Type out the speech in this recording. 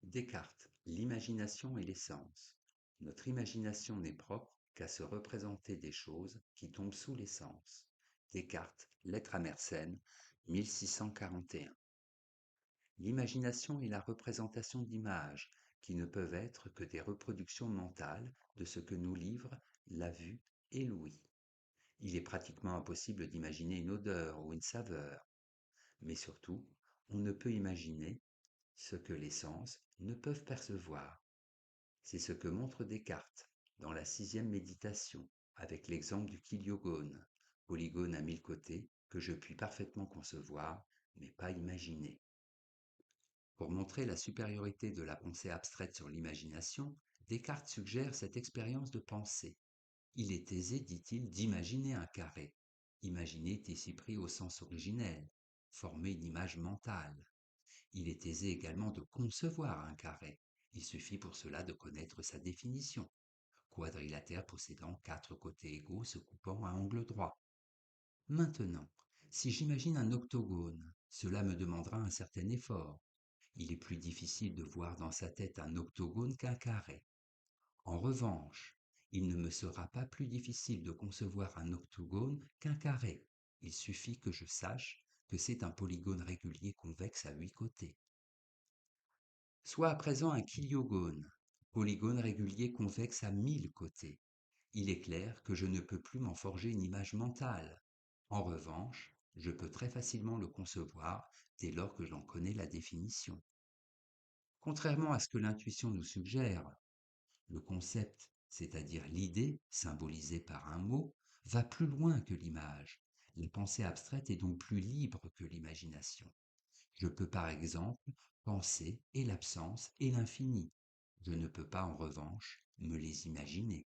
Descartes, l'imagination et l'essence. Notre imagination n'est propre qu'à se représenter des choses qui tombent sous les sens. Descartes, Lettre à Mersenne, 1641. L'imagination est la représentation d'images qui ne peuvent être que des reproductions mentales de ce que nous livrent la vue et l'ouïe. Il est pratiquement impossible d'imaginer une odeur ou une saveur, mais surtout, on ne peut imaginer ce que les sens ne peuvent percevoir. C'est ce que montre Descartes dans la sixième méditation, avec l'exemple du kiliogone, polygone à 1000 côtés, que je puis parfaitement concevoir, mais pas imaginer. Pour montrer la supériorité de la pensée abstraite sur l'imagination, Descartes suggère cette expérience de pensée. Il est aisé, dit-il, d'imaginer un carré. Imaginer est ici pris au sens originel, former une image mentale. Il est aisé également de concevoir un carré. Il suffit pour cela de connaître sa définition. Quadrilatère possédant quatre côtés égaux se coupant à angle droit. Maintenant, si j'imagine un octogone, cela me demandera un certain effort. Il est plus difficile de voir dans sa tête un octogone qu'un carré. En revanche, il ne me sera pas plus difficile de concevoir un octogone qu'un carré. Il suffit que je sache que c'est un polygone régulier convexe à 8 côtés. Soit à présent un kiliogone, polygone régulier convexe à 1000 côtés. Il est clair que je ne peux plus m'en forger une image mentale. En revanche, je peux très facilement le concevoir dès lors que j'en connais la définition. Contrairement à ce que l'intuition nous suggère, le concept, c'est-à-dire l'idée, symbolisée par un mot, va plus loin que l'image. La pensée abstraite est donc plus libre que l'imagination. Je peux par exemple penser et l'absence et l'infini. Je ne peux pas en revanche me les imaginer.